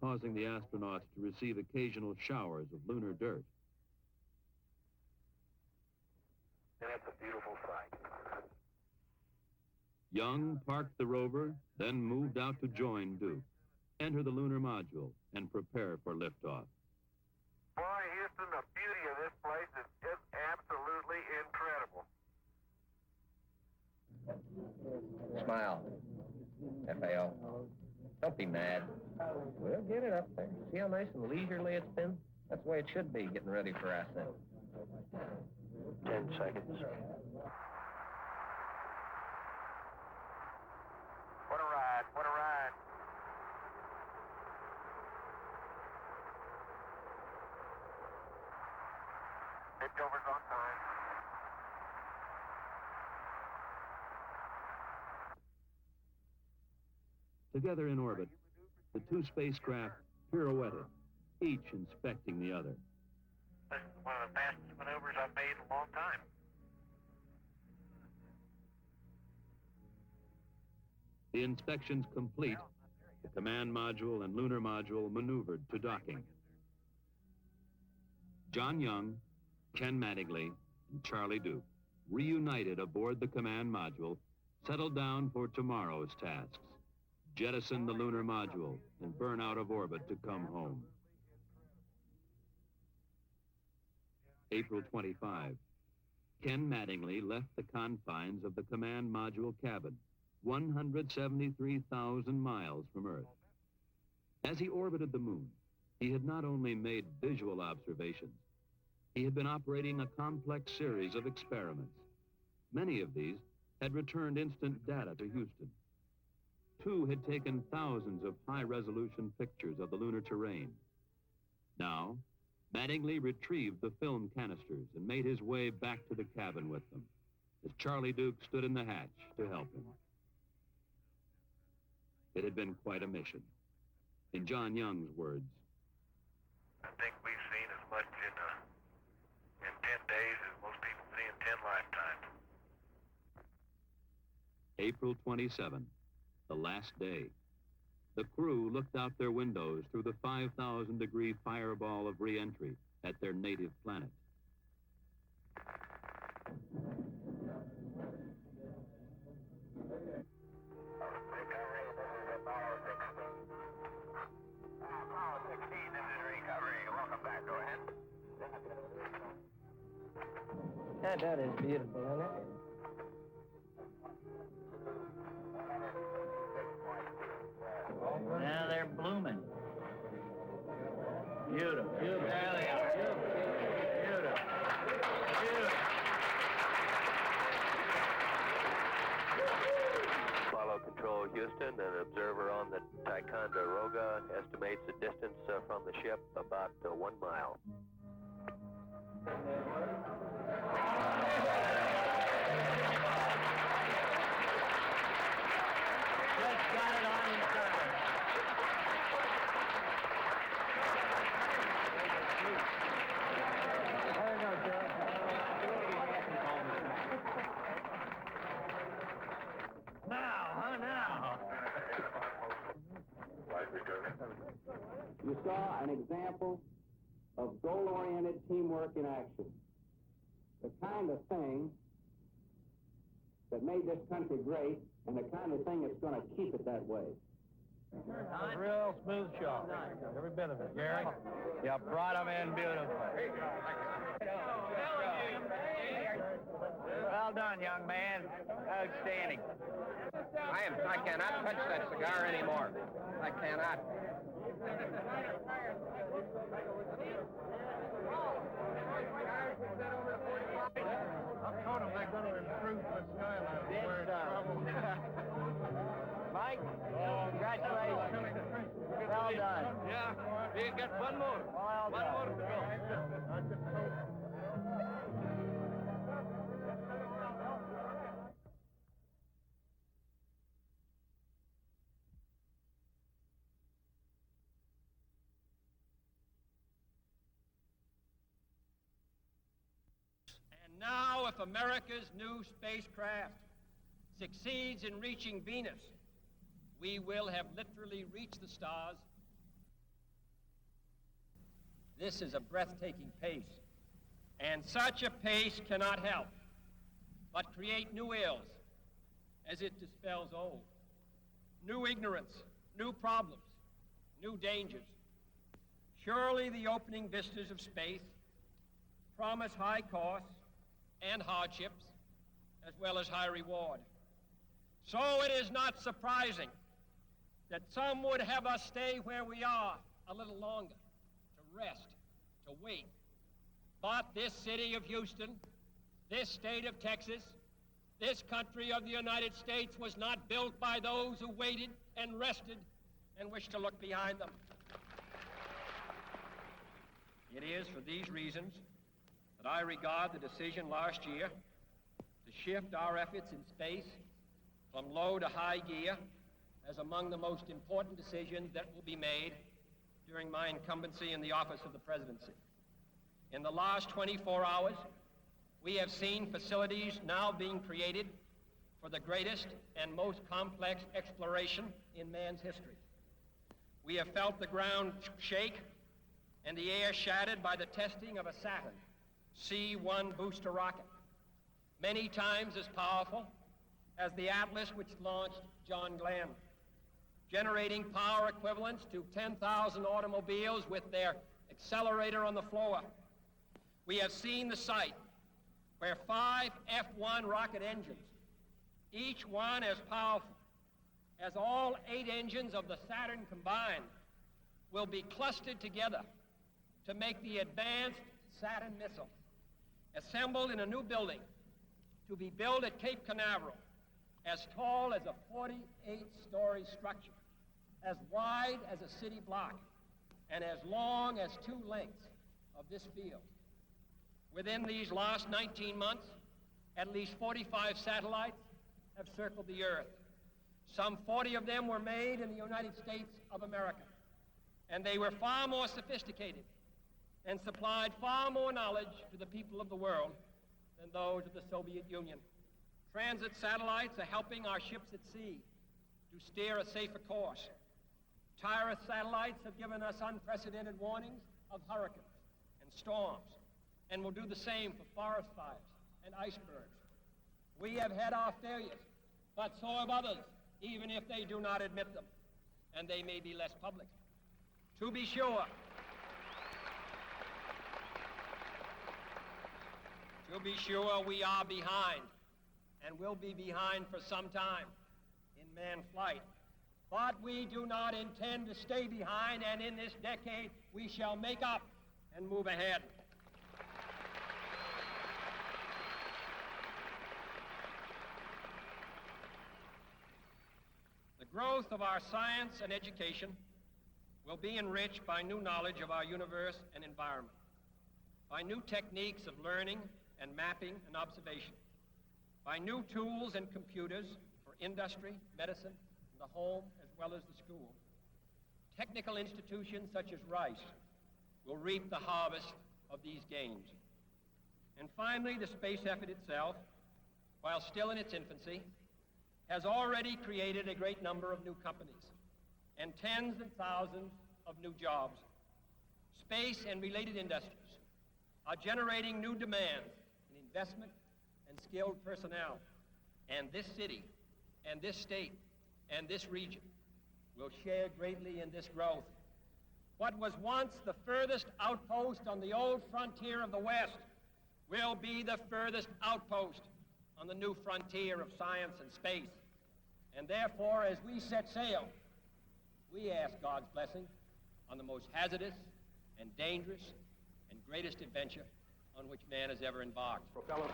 causing the astronauts to receive occasional showers of lunar dirt. That's a beautiful sight. Young parked the rover, then moved out to join Duke, enter the lunar module, and prepare for liftoff. Boy, Houston, the beauty of this place is just absolutely incredible. Smile, FAO. Don't be mad. We'll get it up there. See how nice and leisurely it's been? That's the way it should be, getting ready for ascent. 10 seconds. What a ride, what a ride. Liftover's on time. Together in orbit, the two spacecraft pirouetted, each inspecting the other. This is one of the fastest maneuvers I've made in a long time. The inspections complete, the command module and lunar module maneuvered to docking. John Young, Ken Mattingly, and Charlie Duke, reunited aboard the command module, settled down for tomorrow's tasks. Jettison the lunar module and burn out of orbit to come home. April 25. Ken Mattingly left the confines of the command module cabin, 173,000 miles from Earth. As he orbited the moon, he had not only made visual observations, he had been operating a complex series of experiments. Many of these had returned instant data to Houston. Two had taken thousands of high-resolution pictures of the lunar terrain. Now, Mattingly retrieved the film canisters and made his way back to the cabin with them, as Charlie Duke stood in the hatch to help him. It had been quite a mission. In John Young's words, I think we've seen as much in 10 days as most people see in 10 lifetimes. April 27, the last day. The crew looked out their windows through the 5,000-degree fireball of re-entry at their native planet. Apollo 16, this is recovery. Welcome back. Go ahead. That is beautiful, isn't it? Now they're blooming. Beautiful. Beautiful. There they are. Beautiful. Apollo Control Houston, an observer on the Ticonderoga estimates the distance from the ship about 1 mile. Just got it on in service. There you go, George. Now. You saw an example of goal-oriented teamwork in action. The kind of thing that made this country great and the kind of thing that's going to keep it that way. Real smooth shot. Every bit of it. Gary? You brought them in beautifully. Well done, young man. Outstanding. I cannot touch that cigar anymore. I cannot. I told them they're going to improve the skyline. Mike, congratulations. Well done. Yeah, we got one more. Well done. to go. And now, if America's new spacecraft succeeds in reaching Venus, we will have literally reached the stars This is a breathtaking pace, and such a pace cannot help but create new ills as it dispels old. New ignorance, new problems, new dangers. Surely the opening vistas of space promise high costs and hardships, as well as high reward. So it is not surprising that some would have us stay where we are a little longer, to rest, to wait. But this city of Houston, this state of Texas, this country of the United States was not built by those who waited and rested and wished to look behind them. It is for these reasons that I regard the decision last year to shift our efforts in space from low to high gear as among the most important decisions that will be made during my incumbency in the office of the presidency. In the last 24 hours, we have seen facilities now being created for the greatest and most complex exploration in man's history. We have felt the ground shake and the air shattered by the testing of a Saturn C-1 booster rocket, many times as powerful as the Atlas which launched John Glenn, generating power equivalents to 10,000 automobiles with their accelerator on the floor. We have seen the site where 5 F-1 rocket engines, each one as powerful as all 8 engines of the Saturn combined, will be clustered together to make the advanced Saturn missile, assembled in a new building to be built at Cape Canaveral, as tall as a 48-story structure, as wide as a city block, and as long as 2 lengths of this field. Within these last 19 months, at least 45 satellites have circled the Earth. Some 40 of them were made in the United States of America, and they were far more sophisticated and supplied far more knowledge to the people of the world than those of the Soviet Union. Transit satellites are helping our ships at sea to steer a safer course. Tyrus satellites have given us unprecedented warnings of hurricanes and storms, and will do the same for forest fires and icebergs. We have had our failures, but so have others, even if they do not admit them, and they may be less public. To be sure, we are behind, and will be behind for some time in manned flight. But we do not intend to stay behind, and in this decade, we shall make up and move ahead. The growth of our science and education will be enriched by new knowledge of our universe and environment, by new techniques of learning and mapping and observation, by new tools and computers for industry, medicine, and the home as well as the school. Technical institutions such as Rice will reap the harvest of these gains. And finally, the space effort itself, while still in its infancy, has already created a great number of new companies and tens and thousands of new jobs. Space and related industries are generating new demands in investment and skilled personnel, and this city and this state and this region will share greatly in this growth. What was once the furthest outpost on the old frontier of the West will be the furthest outpost on the new frontier of science and space. And therefore, as we set sail, we ask God's blessing on the most hazardous and dangerous and greatest adventure on which man has ever embarked. Propeller